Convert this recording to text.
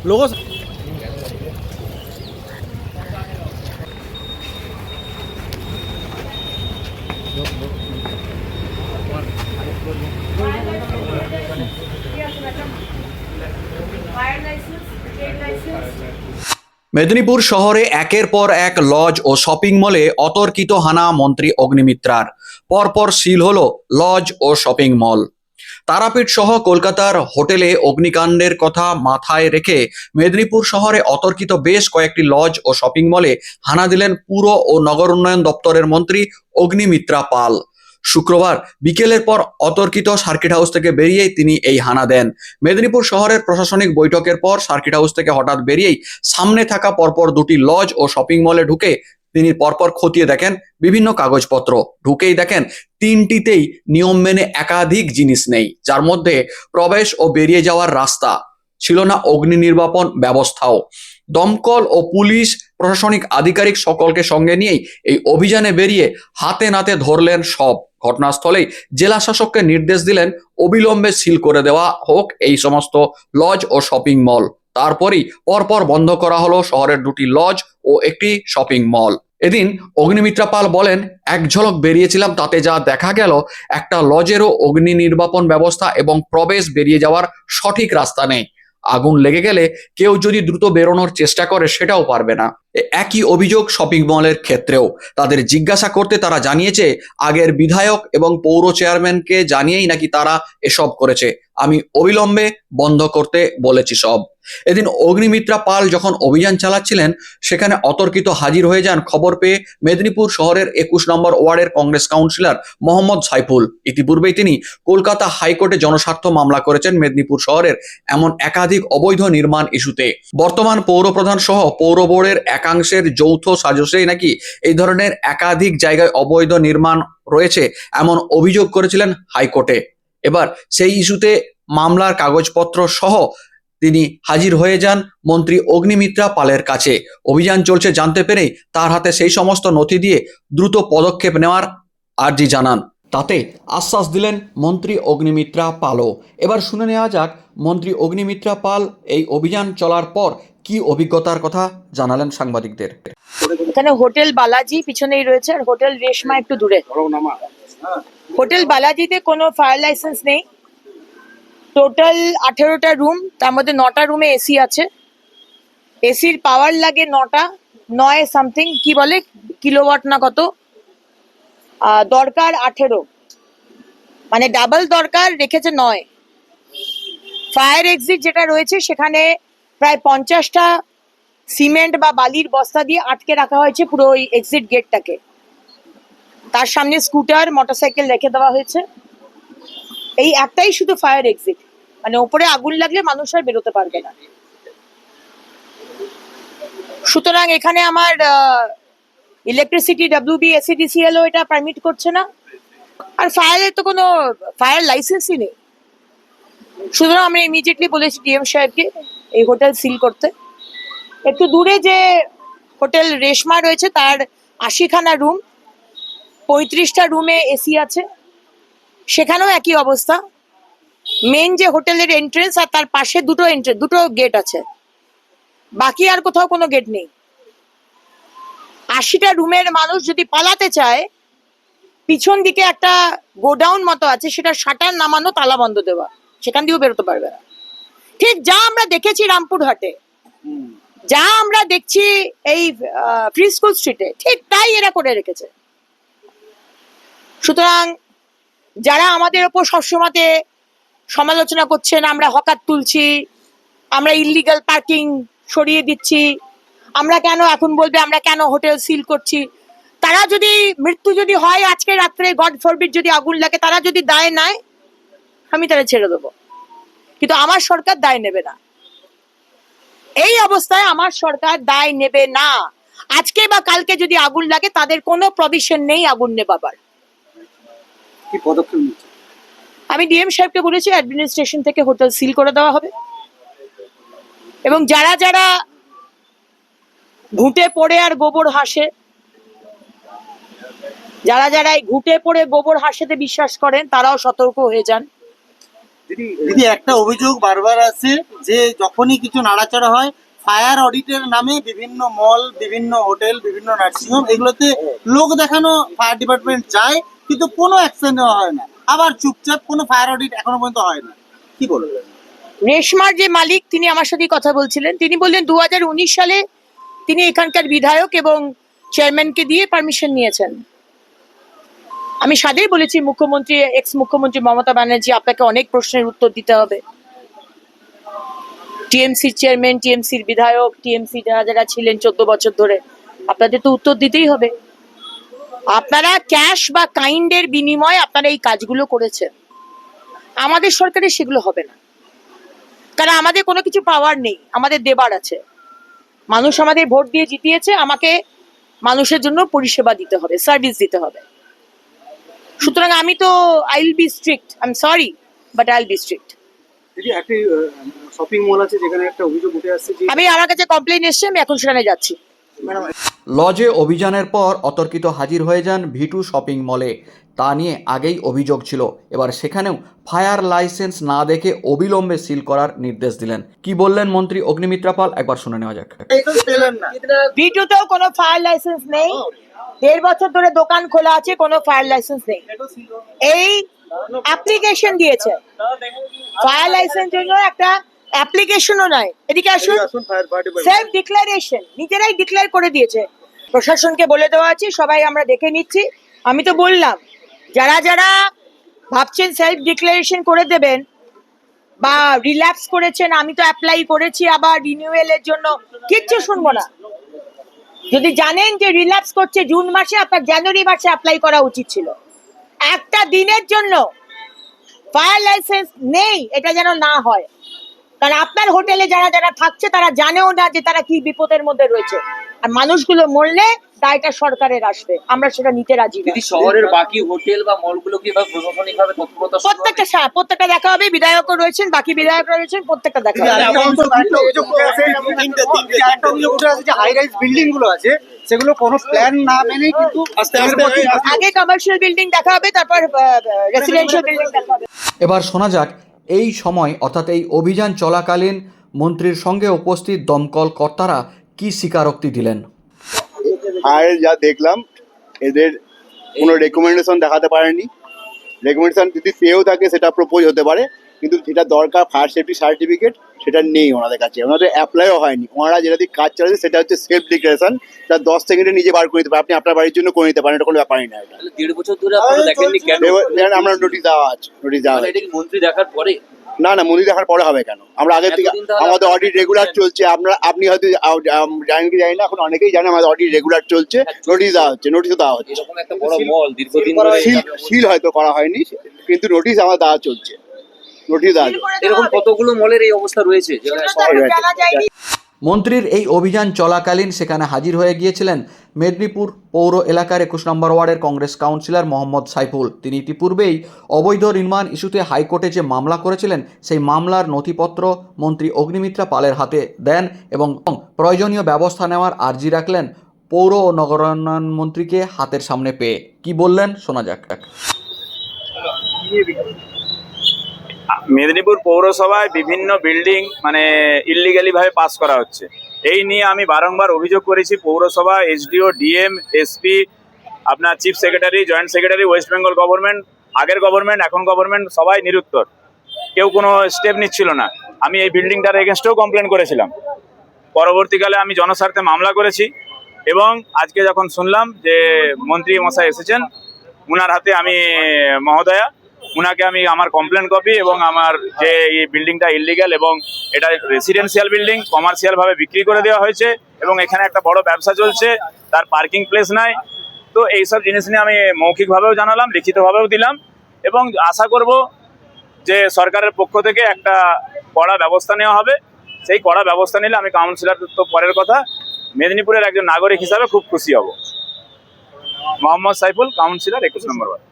लोगों মেদিনীপুর শহরে একের পর এক লজ ও শপিং মলে অতর্কিত হানা মন্ত্রী অগ্নিমিত্রার। পরপর সিল হলো লজ ও শপিং মল। তারাপীঠ সহ কলকাতার হোটেলে অগ্নিকাণ্ডের কথা মাথায় রেখে মেদিনীপুর শহরে অতর্কিত বেশ কয়েকটি লজ ও শপিং মলে হানা দিলেন পুর ও নগর উন্নয়ন দপ্তরের মন্ত্রী অগ্নিমিত্রা পাল। শুক্রবার বিকেলের পর অতর্কিত সার্কিট হাউস থেকে বেরিয়েই তিনি এই হানা দেন। মেদিনীপুর শহরের প্রশাসনিক বৈঠকের পর সার্কিট হাউস থেকে হঠাৎ বেরিয়েই সামনে থাকা পরপর দুটি লজ ও শপিং মলে ঢুকে তিনি পরপর খতিয়ে দেখেন বিভিন্ন কাগজপত্র। ঢুকেই দেখেন তিনটিতেই নিয়ম মেনে একাধিক জিনিস নেই, যার মধ্যে প্রবেশ ও বেরিয়ে যাওয়ার রাস্তা ছিল না, অগ্নি নির্বাপন ব্যবস্থাও। দমকল ও পুলিশ প্রশাসনিক আধিকারিক সকলকে সঙ্গে নিয়েই এই অভিযানে বেরিয়ে হাতে নাতে ধরলেন সব। ঘটনাস্থলেই জেলা শাসককে নির্দেশ দিলেন অবিলম্বে সিল করে দেওয়া হোক এই সমস্ত লজ ও শপিং মল। তারপরই পরপর বন্ধ করা হলো শহরের দুটি লজ ও একটি শপিং মল। এদিন অগ্নিমিত্রা পাল বলেন, এক ঝলক বেরিয়েছিলাম, তাতে যা দেখা গেল একটা লজেরও অগ্নি নির্বাপন ব্যবস্থা এবং প্রবেশ বেরিয়ে যাওয়ার সঠিক রাস্তা নেই। আগুন লেগে গেলে কেউ যদি দ্রুত বেরোনোর চেষ্টা করে সেটাও পারবে না। একই অভিযোগ শপিং মলের ক্ষেত্রেও। তাদের জিজ্ঞাসা করতে তারা জানিয়েছে আগের বিধায়ক এবং পৌর চেয়ারম্যানকে জানিয়েই নাকি তারা এসব করেছে। আমি অবিলম্বে বন্ধ করতে বলেছি সব। এদিন অগ্নিমিত্রা পাল যখন অভিযান চালাচ্ছিলেন সেখানে অতর্কিত হাজির হয়ে যান খবর পেয়ে মেদিনীপুর শহরের 21 নম্বর ওয়ার্ডের কংগ্রেস কাউন্সিলর মোহাম্মদ সাইফুল। ইতিপূর্বেই তিনি কলকাতা হাইকোর্টে জনস্বার্থ মামলা করেছেন মেদিনীপুর শহরের এমন একাধিক অবৈধ নির্মাণ ইস্যুতে। বর্তমান পৌরপ্রধান সহ পৌর বোর্ডের একাংশের যৌথ সাজসেই নাকি এই ধরনের একাধিক জায়গায় অবৈধ নির্মাণ রয়েছে এমন অভিযোগ করেছিলেন হাইকোর্টে। এবার সেই ইস্যুতে মামলার কাগজপত্র সহ তিনি হাজির হয়ে যান মন্ত্রী অগ্নিমিত্রা পালের কাছে। অভিযান চলছে জানতে পেরেই তার হাতে সেই সমস্ত নথি দিয়ে দ্রুত পদক্ষেপ নেওয়ার আর্জি জানান। তাতে আশ্বাস দিলেন মন্ত্রী অগ্নিমিত্রা পালও। এবার শুনে নেওয়া যাক মন্ত্রী অগ্নিমিত্রা পাল এই অভিযান চলার পর কি অভিজ্ঞতার কথা জানালেন সাংবাদিকদের। এখানে হোটেল বালাজি পিছনেই রয়েছে আর হোটেল রেশমা একটু দূরে। হোটেল বালাজিতে কোনো ফায়ার লাইসেন্স নেই। টোটাল 18টা রুম, তার মধ্যে 9টা রুমে এসি আছে। এসির পাওয়ার লাগে 9 সামথিং, কি বলে কিলোওয়াট না কত, দরকার 18, মানে ডাবল দরকার, রেখেছে 9। ফায়ার এক্সিট যেটা রয়েছে সেখানে প্রায় 50টা সিমেন্ট বা বালির বস্তা দিয়ে আটকে রাখা হয়েছে পুরো ওই এক্সিট গেটটাকে। তার সামনে স্কুটার মোটরসাইকেল রেখে দেওয়া হয়েছে। এই একটাই শুধু ফায়ার এক্সিট, মানে ওপরে আগুন লাগলে মানুষ আর বেরোতে পারবে না। সুতরাং এখানে আমার ইলেকট্রিসিটি WBSEDCL এটা পারমিট করছে না, আর ফায়ারের তো কোনো ফায়ার লাইসেন্সই নেই। সুতরাং আমরা ইমিডিয়েটলি বলেছি ডিএম সাহেবকে এই হোটেল সিল করতে। একটু দূরে যে হোটেল রেশমা রয়েছে তার 80খানা রুম, 35টা রুমে এসি আছে, সেখানেও একই অবস্থা। মেন যে হোটেলের এন্ট্রেন্স আর তার পাশে দুটো গেট আছে, বাকি আর কোথাও কোনো গেট নেই। 80টা রুমের মানুষ যদি পালাতে চায়, পিছন দিকে একটা গোডাউন মতো আছে, সেটা শাটার নামানো, তালা বন্ধ দেওয়া, সেখান দিয়েও বেরোতে পারবে না। ঠিক যা আমরা দেখেছি রামপুরহাটে, যা আমরা দেখছি এই ফ্রি স্কুল স্ট্রিটে, ঠিক তাই এরা করে রেখেছে। সুতরাং যারা আমাদের ওপর সবসময় সমালোচনা করছেন, আমরা হকার তুলছি, আমরা ইল্লিগাল পার্কিং সরিয়ে দিচ্ছি, আমরা কেন এখন বলবে আমরা কেন হোটেল সিল করছি, তারা যদি মৃত্যু যদি হয় আজকে রাত্রে, গড ফরবিড যদি আগুন লাগে, তারা যদি দায় নেয় আমি তারা ছেড়ে দেবো, কিন্তু আমার সরকার দায় নেবে না। এই অবস্থায় আমার সরকার দায় নেবে না। আজকে বা কালকে যদি আগুন লাগে তাদের কোনো প্রভিশন নেই আগুন নেবার। কি পদক্ষেপ নিচ্ছে? আমি ডিএম সাহেবকে বলেছি অ্যাডমিনিস্ট্রেশন থেকে হোটেল সিল করে দেওয়া হবে, এবং যারা যারা ঘুঁটে পড়ে আর গোবর হাসে, যারা যারা এই ঘুঁটে পড়ে গোবর হাসেতে বিশ্বাস করেন, তারাও সতর্ক হয়ে যান। দিদি একটা অভিযোগ বারবার আছে যে যখনই কিছু নাড়াচাড়া হয় ফায়ার অডিটের নামে বিভিন্ন মল, বিভিন্ন হোটেল, বিভিন্ন নার্সিংহোম এগুলোতে লোক দেখানো ফায়ার ডিপার্টমেন্ট যায়, কিন্তু কোনো অ্যাকশন নেওয়া হয় না, আবার চুপচাপ কোনো ফায়ার অডিট এখনো পর্যন্ত হয় না। কি বলবেন? রেশমার যে মালিক তিনি আমার সাথে কথা বলছিলেন, তিনি বললেন 2019 সালে তিনি এখানকার বিধায়ক এবং চেয়ারম্যানকে দিয়ে পারমিশন নিয়েছেন। আমি সাদেই বলেছি মুখ্যমন্ত্রী, এক্স মুখ্যমন্ত্রী মমতা ব্যানার্জি, আপনাকে অনেক প্রশ্নের উত্তর দিতে হবে। টিএমসির চেয়ারম্যান, টিএমসির বিধায়ক, টিএমসি যারা যারা ছিলেন 14 বছর ধরে, আপনাদের তো উত্তর দিতেই হবে। আপনারা ক্যাশ বা কাইন্ডের বিনিময়ে আপনারা এই কাজগুলো করেছেন, আমাদের সরকারে সেগুলো হবে না, কারণ আমাদের কোনো কিছু পাওয়ার নেই, আমাদের দেবার আছে। মানুষ আমাদের ভোট দিয়ে জিতিয়েছে, আমাকে মানুষের জন্য পরিষেবা দিতে হবে, সার্ভিস দিতে হবে। সুতরাং আমি তো I will be strict, I am sorry but I will be strict. দিদি একটি শপিং মল আছে যেখানে একটা অভিযোগ উঠে আসছে যে আমি আমার কাছে কমপ্লেইন এসছে, আমি এখন সেখানে যাচ্ছি। লজে অভিযানের পর অতর্কিত হাজির হয়ে যান ভিটু শপিং মলে। তা নিয়ে আগেই অভিযোগ ছিল, এবার সেখানেও ফায়ার লাইসেন্স না দেখে অবিলম্বে সিল করার নির্দেশ দিলেন। কি বললেন মন্ত্রী অগ্নিমিত্রা পাল, একবার শুনে নেওয়া যাক। ভিটুতেও কোনো ফায়ার লাইসেন্স নেই, 1.5 বছর ধরে দোকান খোলা আছে, কোনো ফায়ার লাইসেন্স নেই। এই অ্যাপ্লিকেশন দিয়েছে, ফায়ার লাইসেন্স জন্য একটা অ্যাপ্লিকেশনও নয়। এদিকে আসুন, সেলফ ডিক্লারেশন নিজেরাই ডিক্লেয়ার করে দিয়েছে। প্রশাসনকে বলে দেওয়া আছে, সবাই আমরা দেখে নিচ্ছি। আমি তো বললাম, যারা যারা ভাবছেন সেলফ ডিক্লারেশন করে দেবেন বা রিল্যাক্স করেছেন, আমি তো অ্যাপ্লাই করেছি আবার রিনিউয়ালের জন্য, কিচ্ছু শুনবো না। যদি জানেন যে রিল্যাক্স করছে জুন মাসে, আপনার জানুয়ারি মাসে অ্যাপ্লাই করা উচিত ছিল। একটা দিনের জন্য ফায়ার লাইসেন্স নেই এটা যেন না হয়, কারণ আপনার হোটেলে যারা যারা থাকছে তারা জানেও না যে তারা কি বিপদের মধ্যে রয়েছে, আর মানুষগুলো মরলে দায়টা সরকারের আসবে, আমরা সেটা নিতে রাজি না। যদি শহরের বাকি হোটেল বা মলগুলো কিভাবে প্রশাসনিকভাবে তৎপরতা শুরু হবে? প্রত্যেকটা দেখা হবে, বিধায়কও রয়েছেন, বাকি বিধায়করা রয়েছেন, প্রত্যেকটা দেখা হবে। একটা অভিযোগ উঠে আসে যে হাই রাইজ বিল্ডিং গুলো আছে সেগুলো কোনো প্ল্যান না মেনে কিন্তু আগে কমার্শিয়াল বিল্ডিং দেখা হবে, তারপর রেসিডেন্সিয়াল বিল্ডিং দেখা হবে। এবার শোনা যাক এই সময় অর্থাৎ এই অভিযান চলাকালীন মন্ত্রীর সঙ্গে উপস্থিত দমকল কর্তারা কি স্বীকারোক্তি দিলেন। আর যা দেখলাম এদের কোনো রেকমেন্ডেশন দেখাতে পারেনি। রেকমেন্ডেশন যদি পেয়েও থাকে সেটা প্রপোজ হতে পারে, কিন্তু যেটা দরকার ফায়ার সেফটি সার্টিফিকেট সেটা নেই ওনাদের কাছে, ওনাদের অ্যাপ্লাইও হয়নি। ওনারা যেটা দিয়ে কাজ চালাচ্ছে সেটা হচ্ছে সেলফ ডিক্লারেশন, যা 10 সেকেন্ডে নিজে বার করে নিতে পারে, আপনি আপনার বাড়ির জন্য করে নিতে পারেন, এটা কোনো ব্যাপারই না। এটা তাহলে 1.5 বছর ধরে আপনারা দেখেননি কেন? আমরা নোটিশ দেওয়া আছে, নোটিশ দেওয়া মানে আছে। এটা কি মন্ত্রী দেখার পরে? না না, মন্দির দেখার পরে হবে কেন? আমরা আগে থেকে এতদিন তাহলে আমাদের আপনারা অডিট রেগুলার চলছে। আপনি হয়তো জানেন কি জানি না, এখন অনেকেই জানে আমাদের অডিট রেগুলার চলছে, নোটিশ দেওয়া হচ্ছে, নোটিশও দেওয়া হচ্ছে। এরকম একটা বড় মল দীর্ঘদিন ধরে সিল হয়তো করা হয়নি, কিন্তু নোটিশ আমার দেওয়া চলছে, নোটিশ দেওয়া চলছে। এরকম কতগুলো মলের এই অবস্থা রয়েছে যেখানে শহরে জানা যায়নি। মন্ত্রীর এই অভিযান চলাকালীন সেখানে হাজির হয়ে গিয়েছিলেন মেদিনীপুর পৌর এলাকার 21 নম্বর ওয়ার্ডের কংগ্রেস কাউন্সিলর মোহাম্মদ সাইফুল। তিনি ইতিপূর্বেই অবৈধ নির্মাণ ইস্যুতে হাইকোর্টে যে মামলা করেছিলেন সেই মামলার নথিপত্র মন্ত্রী অগ্নিমিত্রা পালের হাতে দেন এবং প্রয়োজনীয় ব্যবস্থা নেওয়ার আর্জি রাখলেন পৌর ও নগরায়ণ মন্ত্রীকে হাতের সামনে পেয়ে। কি বললেন শোনা যাক। মেদিনীপুর পৌরসভায় বিভিন্ন বিল্ডিং মানে ইললিগালি ভাবে পাস করা হচ্ছে, এই নিয়ে আমি বারংবার অভিযোগ করেছি। পৌরসভা, এসডিও, ডিএম, এসপি, আপনার chief secretary, joint secretary, West Bengal government, আগের গভর্নমেন্ট, এখন গভর্নমেন্ট, সবাই নিরুত্তর, কেউ কোনো স্টেপ নিচ্ছিল না। আমি এই বিল্ডিংটার এগেনস্টেও কমপ্লেন করেছিলাম, পরবর্তীকালে আমি জনস্বার্থে মামলা করেছি এবং আজকে যখন শুনলাম যে মন্ত্রী মশাই এসেছেন, উনার হাতে আমি মহোদয়া উনাকে আমি আমার কমপ্লেন কপি এবং আমার যে এই বিল্ডিংটা ইললিগ্যাল এবং এটা রেসিডেন্সিয়াল বিল্ডিং কমার্শিয়াল ভাবে বিক্রি করে দেওয়া হয়েছে এবং এখানে একটা বড় ব্যবসা চলছে, তার পার্কিং প্লেস নাই। তো এইসব জিনিস নিয়ে আমি মৌখিকভাবেও জানালাম, লিখিতভাবেও দিলাম এবং আশা করব যে সরকারের পক্ষ থেকে একটা কড়া ব্যবস্থা নেওয়া হবে। সেই কড়া ব্যবস্থা নিলে আমি কাউন্সিলর তো পরের কথা, মেদিনীপুরের একজন নাগরিক হিসাবে খুব খুশি হব। মোহাম্মদ সাইফুল, কাউন্সিলর 21 নম্বর ওয়ার্ড।